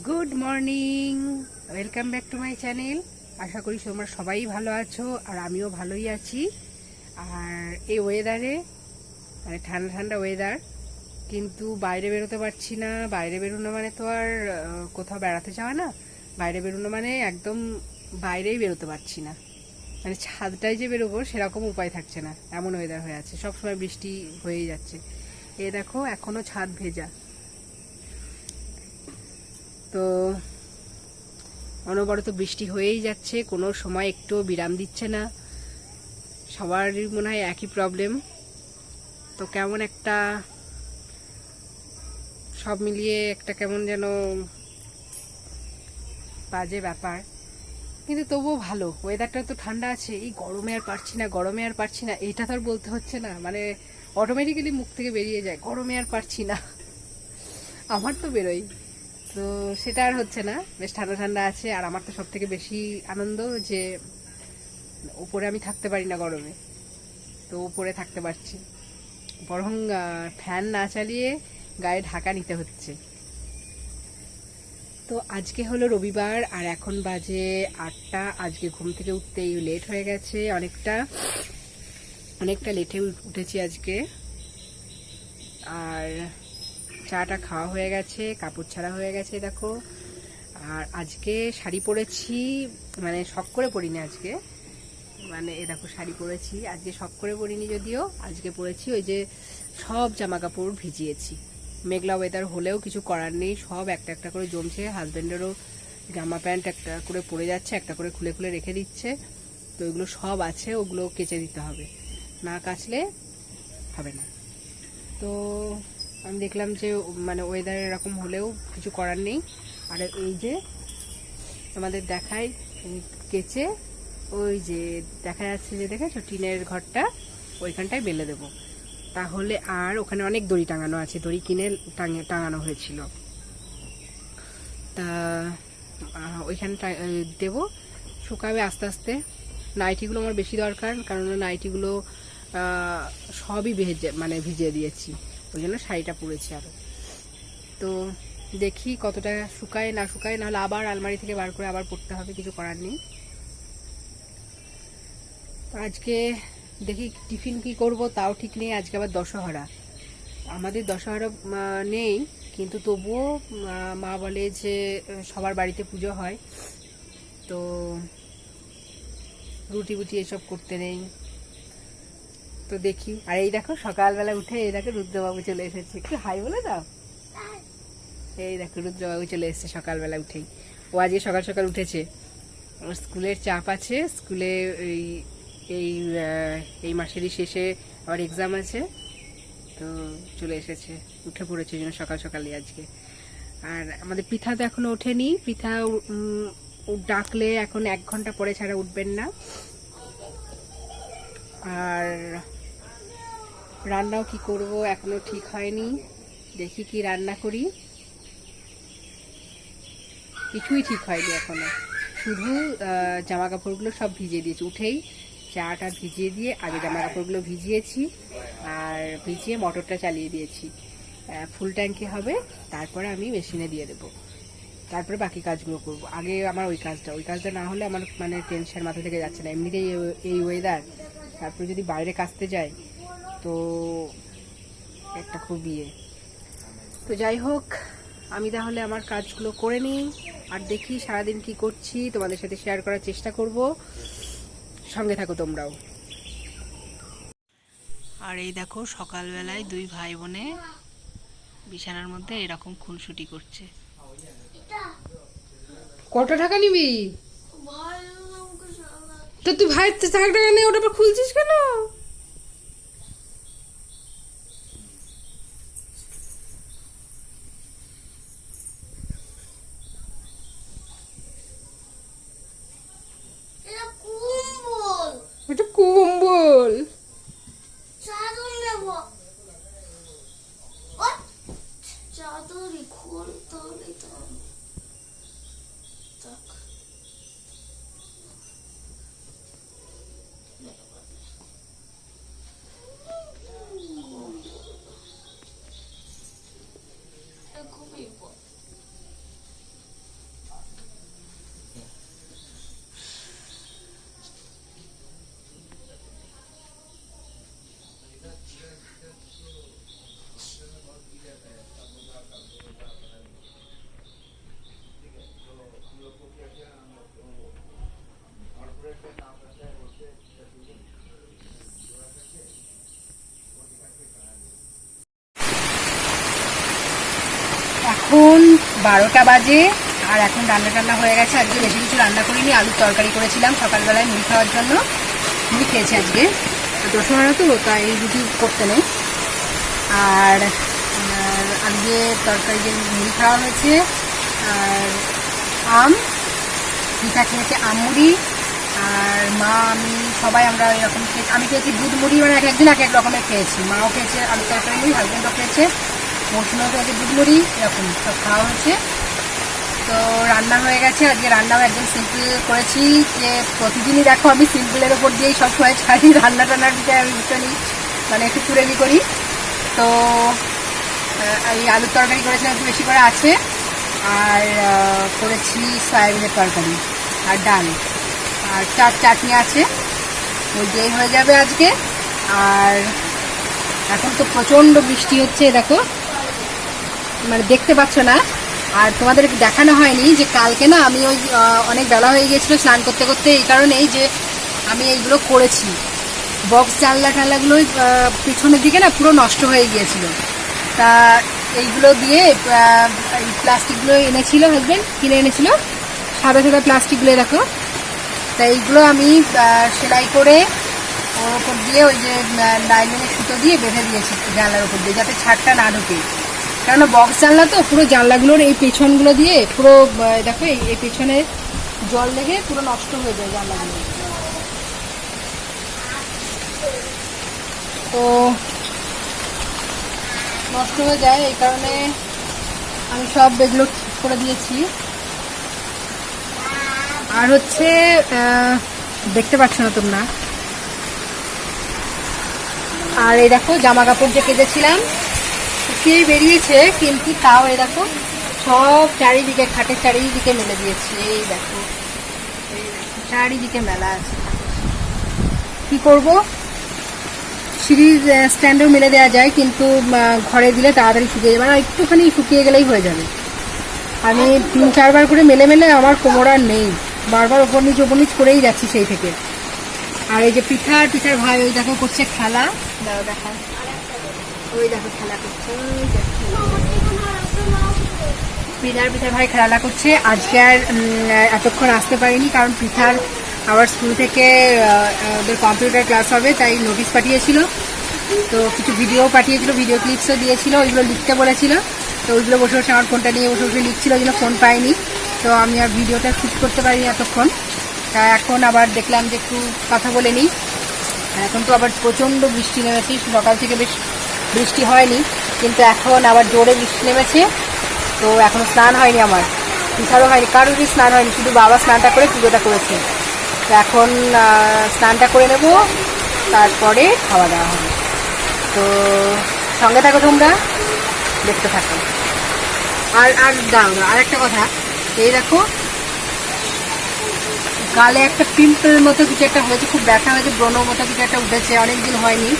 Good morning, welcome back to my channel. আশা করি তোমরা সবাই ভালো আছো আর আমিও ভালোই আছি। আর এই ওয়েদারে মানে ঠান্ডা ঠান্ডা ওয়েদার, কিন্তু বাইরে বেরোতে পারছি না। বাইরে বেরোনো মানে তো আর কোথাও বেড়াতে যাওয়া না, বাইরে বেরোনো মানে একদম বাইরেই বেরোতে পারছি না। মানে ছাদটায় যে বেরোবো সেরকম উপায় থাকছে না, এমন ওয়েদার হয়ে আছে। সবসময় বৃষ্টি হয়েই যাচ্ছে। এ দেখো এখনো ছাদ ভেজা। তো অনবরত বৃষ্টি হয়েই যাচ্ছে, কোনো সময় একটু বিরাম দিচ্ছে না। সবারই মনে হয় একই প্রবলেম। তো কেমন একটা সব মিলিয়ে একটা কেমন যেন বাজে ব্যাপার, কিন্তু তবুও ভালো। ওয়েদারটা তো ঠান্ডা আছে, এই গরমে আর পারছি না, গরমে আর পারছি না, এটা তো আর বলতে হচ্ছে না। মানে অটোমেটিক্যালি মুখ থেকে বেরিয়ে যায়, গরমে আর পারছি না। আমার তো বেরোই, তো সেটা আর হচ্ছে না। বেশ ঠান্ডা ঠান্ডা আছে। আর আমার তো সব থেকে বেশি আনন্দ যে উপরে আমি থাকতে পারি না গরমে, তো উপরে থাকতে পারছি। বরং ফ্যান না চালিয়ে গায়ে ঢাকা নিতে হচ্ছে। তো আজকে হলো রবিবার আর এখন বাজে 8টা। আজকে ঘুম থেকে উঠতেই লেট হয়ে গেছে, অনেকটা অনেকটা লেটে উঠেছি আজকে। আর চাটা খাওয়া হয়ে গেছে, কাপড় ছাড়া হয়ে গেছে দেখো। আর আজকে শাড়ি পরেছি, মানে শখ করে পরিনি আজকে। মানে এ দেখো শাড়ি পরেছি আজকে, শখ করে পরিনি যদিও। আজকে পরেছি ওই যে সব জামা কাপড় ভিজিয়েছি। মেঘলা ওয়েদার হলেও কিছু করার নেই, সব একটা একটা করে জমছে। হাজব্যান্ডেরও জামা প্যান্ট একটা করে পরে যাচ্ছে, একটা করে খুলে খুলে রেখে দিচ্ছে। তো ওইগুলো সব আছে, ওগুলো কেচে দিতে হবে, না কাচলে হবে না। তো আমি দেখলাম যে মানে ওয়েদার এরকম হলেও কিছু করার নেই। আর এই যে তোমাদের দেখাই, কেচে ওই যে দেখা যাচ্ছে যে দেখেছো টিনের ঘরটা, ওইখানটায় বেলে দেবো। তাহলে আর ওখানে অনেক দড়ি টাঙানো আছে, দড়ি কিনে টাঙানো হয়েছিল, তা ওইখানে দেবো, শুকাবে আস্তে আস্তে। নাইটিগুলো আমার বেশি দরকার, কারণ নাইটিগুলো সবই ভিজিয়ে দিয়েছি, ওই জন্য শাড়িটা পরেছি আরও। তো দেখি কতটা শুকায় না শুকায়, নাহলে আবার আলমারি থেকে বার করে আবার পরতে হবে, কিছু করার নেই। আজকে দেখি টিফিন কি করব তাও ঠিক নেই। আজকে আবার দশহরা, আমাদের দশহরা নেই, কিন্তু তবুও মা বলে যে সবার বাড়িতে পুজো হয়, তো রুটি বুটি এসব করতে নেই। তো দেখি। আর এই দেখো সকালবেলা উঠে এই দেখো রুদ্রবাবু চলে এসেছে, একটু হাই বলে দাও। এই দেখো রুদ্রবাবু চলে এসেছে সকালবেলা উঠেই। ও আজকে সকাল সকাল উঠেছে, ওর স্কুলের চাপ আছে। স্কুলে এই এই মাসেরই শেষে আবার এক্সাম আছে, তো চলে এসেছে, উঠে পড়েছে জন্য সকাল সকালই আজকে। আর আমাদের পৃথা তো এখনো ওঠেনি। পৃথা ডাকলে এখন 1 ঘন্টা পরে ছাড়া উঠবেন না। আর রান্নাও কি করব এখনো ঠিক হয়নি, দেখি কি রান্না করি। কিছুই ঠিক হয়নি এখনো, শুধু জামা কাপড়গুলো সব ভিজিয়ে দিয়েছি। উঠেই চাটা ভিজিয়ে দিয়ে আগে জামা কাপড়গুলো ভিজিয়েছি, আর ভিজিয়ে মোটরটা চালিয়ে দিয়েছি। ফুল ট্যাঙ্কি হবে, তারপরে আমি মেশিনে দিয়ে দেবো, তারপরে বাকি কাজগুলো করব। আগে আমার ওই কাজটা না হলে আমার মানে টেনশন মাথা থেকে যাচ্ছে না। এমনিতেই এই ওয়েদার, তারপরে যদি বাইরে কাচতে যাই তো একটা খুব ইয়ে। তো যাই হোক, আমি তাহলে আমার কাজগুলো করে নিই, আর দেখি সারাদিন কি করছি, তোমাদের সাথে শেয়ার করার চেষ্টা করব। সঙ্গে থাকো তোমরাও। আর এই দেখো সকালবেলায় 2 ভাই বোনে বিছানার মধ্যে এরকম খুনসুটি করছে। কত টাকা নিবি? তো তুই ভাইয়ের টাকা নেই, ওটা খুলছিস কেন? এটা কম্বল। চাদরই খোল তাহলে তো এখন 12টা বাজে, আর এখন রান্না টান্না হয়ে গেছে। আজকে বেশি কিছু রান্না করিনি, আলুর তরকারি করেছিলাম সকালবেলায় মুড়ি খাওয়ার জন্য। মুড়ি খেয়েছি আজকে, দশমারা তো তাই রুটি করতে নেই। আর আজকে তরকারি যে মুড়ি খাওয়া হয়েছে, আর আম পিঠা খেয়েছে, আম মুড়ি। আর মা আমি সবাই আমরা এরকম খেয়েছি। আমি খেয়েছি দুধ মুড়ি, মানে এক একদিন এক এক রকমের খেয়েছি। মাও খেয়েছে আলু তরকারি মুড়ি, হাজব্যান্ডও খেয়েছে, মৌসুমিও খেয়েছে দুধ মুড়ি, এরকম সব খাওয়া হয়েছে। তো রান্না হয়ে গেছে। আজকে রান্নাও একদম সিম্পল করেছি, যে প্রতিদিনই দেখো আমি সিম্পলের ওপর দিয়েই সবসময় ছাড়ি। রান্না টান্নার দিকে আমি ভীষণই মানে একটু কুড়েমি করি। তো এই আলুর তরকারি করেছিলাম একটু বেশি করে আছে, আর করেছি সয়াবিনের তরকারি আর ডাল, আর চাটনি আছে, ওই দিয়েই হয়ে যাবে আজকে। আর এখন তো প্রচণ্ড বৃষ্টি হচ্ছে, দেখো মানে দেখতে পাচ্ছ না। আর তোমাদের দেখানো হয়নি যে কালকে না আমি ওই অনেক বেলা হয়ে গিয়েছিলো স্নান করতে করতে, এই কারণেই যে আমি এইগুলো করেছি। বক্স জানলা টানলাগুলো পিছনের দিকে না পুরো নষ্ট হয়ে গিয়েছিল। তা এইগুলো দিয়ে এই প্লাস্টিকগুলো এনেছিল হাজব্যান্ড, কিনে এনেছিল সাদা সাদা প্লাস্টিকগুলো, দেখো। তা এইগুলো আমি সেলাই করে ওর ওপর দিয়ে ওই যে লাইনের সুতো দিয়ে বেঁধে দিয়েছি জানলার ওপর দিয়ে, যাতে ছাদটা না ঢোকে। কেননা বক্স জানলা তো, পুরো জানলাগুলোর এই পেছনগুলো দিয়ে পুরো দেখো এই পেছনে জল লেগে পুরো নষ্ট হয়ে যায় জানলাগুলো। তো নষ্ট হয়ে যায়, এই কারণে আমি সব এগুলো ঠিক করে দিয়েছি। আর হচ্ছে দেখতে পাচ্ছ না তোমরা, আর এই দেখো জামা কাপড় যে কেঁদেছিলাম শুকিয়েই বেরিয়েছে, কিন্তু তাও এই দেখো সব চারিদিকে খাটের চারিদিকে মেলে দিয়েছি। এই দেখো চারিদিকে মেলা আছে। কি করব, সিঁড়ির স্ট্যান্ডেও মেলে দেওয়া যায়, কিন্তু ঘরে দিলে তাড়াতাড়ি শুকিয়ে যাবে, আর একটুখানি শুকিয়ে গেলেই হয়ে যাবে। আমি 3-4 বার করে মেলে মেলে আমার কোমর আর নেই, বারবার ওপর নিচ করেই যাচ্ছি সেই থেকে। আর এই যে পিঠার ভাই ওই দেখো করছে খেলা, দেখা ওই দেখো খেলা করছে, পিঠার ভাই খেলা করছে। আজকে আর এতক্ষণ আসতে পারিনি, কারণ পিঠার আবার স্কুল থেকে ওদের কম্পিউটার ক্লাস হবে, তাই নোটিশ পাঠিয়েছিল। তো কিছু ভিডিও পাঠিয়েছিল, ভিডিও ক্লিপসও দিয়েছিল, ওইগুলো লিখতে বলেছিল। তো ওইগুলো বসে বসে আমার ফোনটা নিয়ে বসে বসে লিখছিল, ওইগুলো ফোন পাইনি। তো আমি আর ভিডিওটা শ্যুট করতে পারিনি এতক্ষণ। তা এখন আবার দেখলাম যে একটু কথা বলে নিই। এখন তো আবার প্রচণ্ড বৃষ্টি নেমেছে, সকাল থেকে বেশ বৃষ্টি হয়নি, কিন্তু এখন আবার জোরে বৃষ্টি নেমেছে। তো এখনও স্নান হয়নি আমার, পিঠারও হয়নি, কারোরই স্নান হয়নি, শুধু বাবা স্নানটা করে পুজোটা করেছে। তো এখন স্নানটা করে নেব, তারপরে খাওয়া দাওয়া হবে। তো সঙ্গে থাকো তোমরা, দেখতে থাকো। আর দাঁড়াও, আর একটা কথা, এই দেখো গালে একটা পিম্পল মতো কিছু একটা হয়েছে, খুব ব্যথা হয়েছে, ব্রণ মতো কিছু একটা উঠেছে, অনেকদিন হয়নি,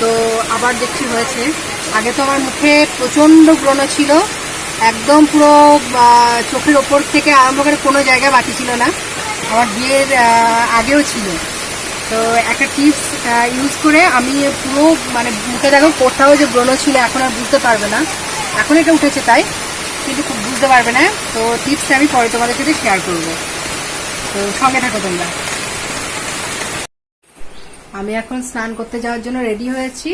তো আবার দেখছি হয়েছে। আগে তো আমার মুখে প্রচণ্ড ব্রণ ছিল, একদম পুরো চোখের ওপর থেকে আরম্ভ করে কোনো জায়গায় বাকি ছিল না, আমার বিয়ের আগেও ছিল। তো একটা টিপস ইউজ করে আমি পুরো মানে মুখে দেখো কোথাও যে ব্রণ ছিল এখন আর বুঝতে পারবে না, এখন এটা উঠেছে তাই, কিন্তু খুব বুঝতে পারবে না। তো টিপসটা আমি পরে তোমাদের সাথে শেয়ার করবো, তো সঙ্গে থাকো তোমরা। আমি এখন স্নান করতে যাওয়ার জন্য রেডি হয়েছি,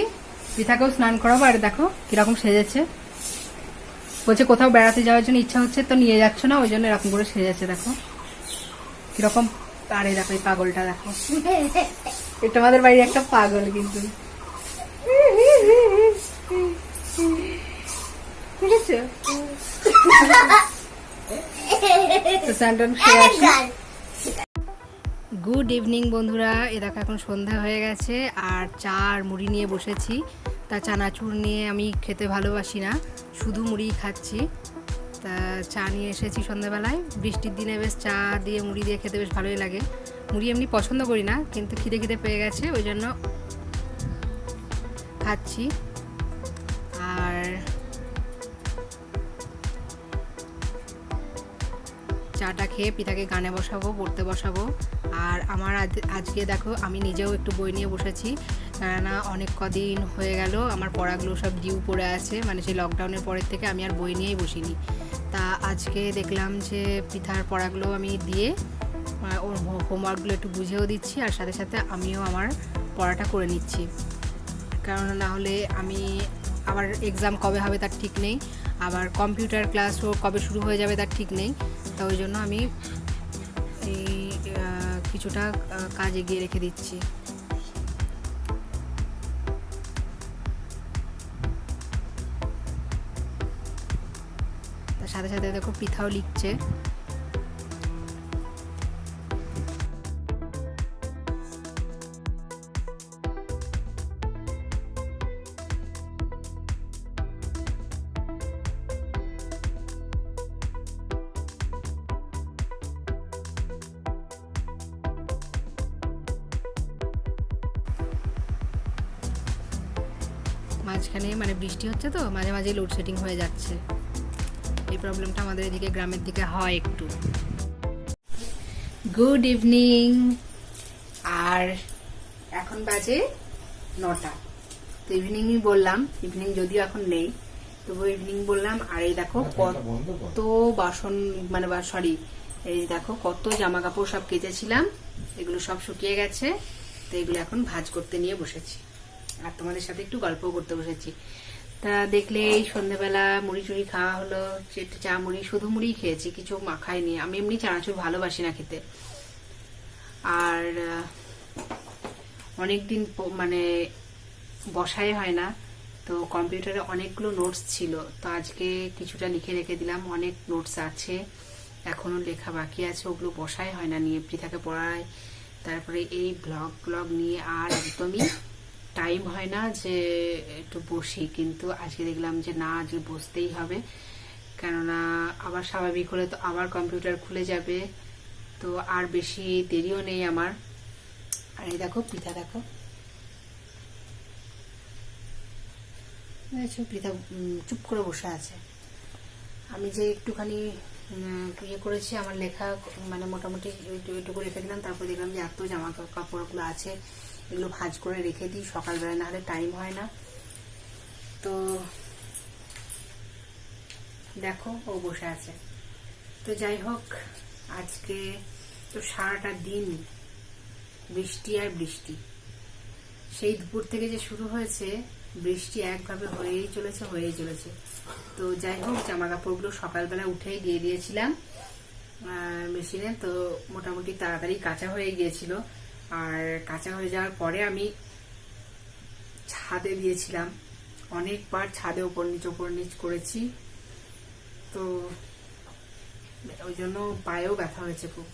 পিঠাকেও স্নান করাবো। আর দেখো কিরকম সেজেছে, বলছে কোথাও বেড়াতে যাওয়ার জন্য ইচ্ছা হচ্ছে, তো নিয়ে যাচ্ছ না, ওই জন্য এরকম করে সেজেছে, দেখো কিরকম। আরে দেখো এই পাগলটা দেখো, এটা আমাদের বাড়ির একটা পাগল, কিন্তু ঠিক আছে। গুড ইভিনিং বন্ধুরা, এ দেখো এখন সন্ধ্যা হয়ে গেছে, আর চা আর মুড়ি নিয়ে বসেছি। তা চানাচুর নিয়ে আমি খেতে ভালোবাসি না, শুধু মুড়ি খাচ্ছি। তা চা নিয়ে এসেছি সন্ধ্যাবেলায়, বৃষ্টির দিনে বেশ চা দিয়ে মুড়ি দিয়ে খেতে বেশ ভালোই লাগে। মুড়ি এমনি পছন্দ করি না, কিন্তু খিদে পেয়ে গেছে, ওই জন্য খাচ্ছি। আর চাটা খেয়ে পিতাকে গানে বসাবো, পড়তে বসাবো। আর আমার আজকে দেখো আমি নিজেও একটু বই নিয়ে বসেছি, কেননা অনেক কদিন হয়ে গেল আমার পড়াগুলো সব ডিউ পড়ে আছে, মানে সেই লকডাউনের পরের থেকে আমি আর বই নিয়েই বসিনি। তা আজকে দেখলাম যে পিতার পড়াগুলো আমি দিয়ে ওর হোমওয়ার্কগুলো একটু বুঝেও দিচ্ছি, আর সাথে সাথে আমিও আমার পড়াটা করে নিচ্ছি। কারণ না হলে আমি আবার এক্সাম কবে হবে তার ঠিক নেই, আবার কম্পিউটার ক্লাসও কবে শুরু হয়ে যাবে তার ঠিক নেই। তো ওই জন্য আমি এই কিছুটা কাজ এগিয়ে রেখে দিচ্ছি। তার সাথে সাথে দেখো পৃথাও লিখছে। মাঝখানে মানে বৃষ্টি হচ্ছে তো মাঝে মাঝে লোডশেডিং হয়ে যাচ্ছে, এই প্রবলেমটা আমাদের এদিকে গ্রামের দিকে হয় একটু। Good evening. আর এখন বাজে 9টা। তো ইভিনিংই বললাম, ইভিনিং যদিও এখন নেই তবু ইভিনিং বললাম। আর এই দেখো কত বাসন, মানে সরি, এই দেখো কত জামা কাপড় সব কেচেছিলাম, এগুলো সব শুকিয়ে গেছে। তো এগুলো এখন ভাঁজ করতে নিয়ে বসেছি, আর তোমাদের সাথে একটু গল্প করতে বসেছি। তা দেখলে এই সন্ধ্যেবেলা মুড়ি চুড়ি খাওয়া হলো, চা মুড়ি, শুধু মুড়ি খেয়েছি, কিছু মাখাইনি। আমি এমনি চানাচুর ভালোবাসি না খেতে। আর অনেকদিন মানে বসাই হয় না, তো কম্পিউটারে অনেকগুলো নোটস ছিল, তো আজকে কিছুটা লিখে রেখে দিলাম। অনেক নোটস আছে এখনো লেখা বাকি আছে, ওগুলো বসাই হয় না, নিয়ে পৃথাকে পড়ায়, তারপরে এই ব্লগ নিয়ে আর একদমই টাইম হয় না যে একটু বসি। কিন্তু আজকে দেখলাম যে না, আজকে বসতেই হবে, কেননা আবার স্বাভাবিক হলে তো আবার কম্পিউটার খুলে যাবে। তো আর বেশি দেরিও নেই আমার। আর এই দেখো পৃথা, দেখো পৃথা চুপ করে বসে আছে। আমি যে একটুখানি ইয়ে করেছি, আমার লেখা মানে মোটামুটি এইটুকু রেখে দিলাম। তারপর দেখলাম যে এত জামা কাপড়গুলো আছে, এগুলো ভাঁজ করে রেখে দিই সকালবেলা, না হলে টাইম হয় না। তো দেখো ও বসে আছে। তো যাই হোক, আজকে তো সারাটা দিন বৃষ্টি আর বৃষ্টি, সেই দুপুর থেকে যে শুরু হয়েছে বৃষ্টি একভাবে হয়েই চলেছে। তো যাই হোক, জামা কাপড়গুলো সকালবেলা উঠেই দিয়ে দিয়েছিলাম মেশিনে, তো মোটামুটি তাড়াতাড়ি কাঁচা হয়ে গিয়েছিল। আর কাঁচা হয়ে যাওয়ার পরে আমি ছাদে দিয়েছিলাম, অনেকবার ছাদে ওপর নিচ করেছি, তো ওই জন্য পায়েও ব্যথা হয়েছে খুব।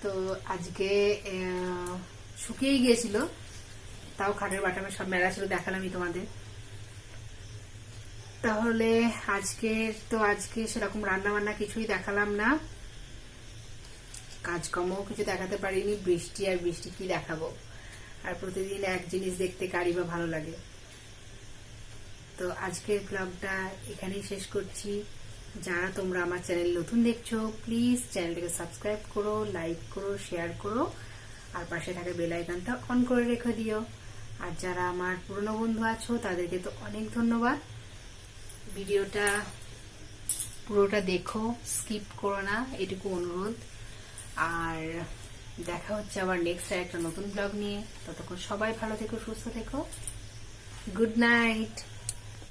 তো আজকে শুকিয়েই গিয়েছিল, তাও খাটের বাটামে সব মেলা ছিল, দেখালামই তোমাদের। তাহলে আজকে সেরকম রান্না বান্না কিছুই দেখালাম না, কাজকর্মও কিছু দেখাতে পারিনি। বৃষ্টি আর বৃষ্টি কি দেখাবো, আর প্রতিদিন এক জিনিস দেখতে কারই বা ভালো লাগে। তো আজকের ব্লগটা এখানেই শেষ করছি। যারা তোমরা আমার চ্যানেল নতুন দেখছো, প্লিজ চ্যানেলটাকে সাবস্ক্রাইব করো, লাইক করো, শেয়ার করো, আর পাশে থাকা বেল আইকনটা অন করে রেখে দিও। আর যারা আমার পুরনো বন্ধু আছো তাদেরকে তো অনেক ধন্যবাদ। ভিডিওটা পুরোটা দেখো, স্কিপ করো না, এটুকু অনুরোধ। আর দেখা হচ্ছে আবার নেক্সট একটা নতুন ব্লগ নিয়ে। ততক্ষণ সবাই ভালো থেকো, সুস্থ থেকো। Good night.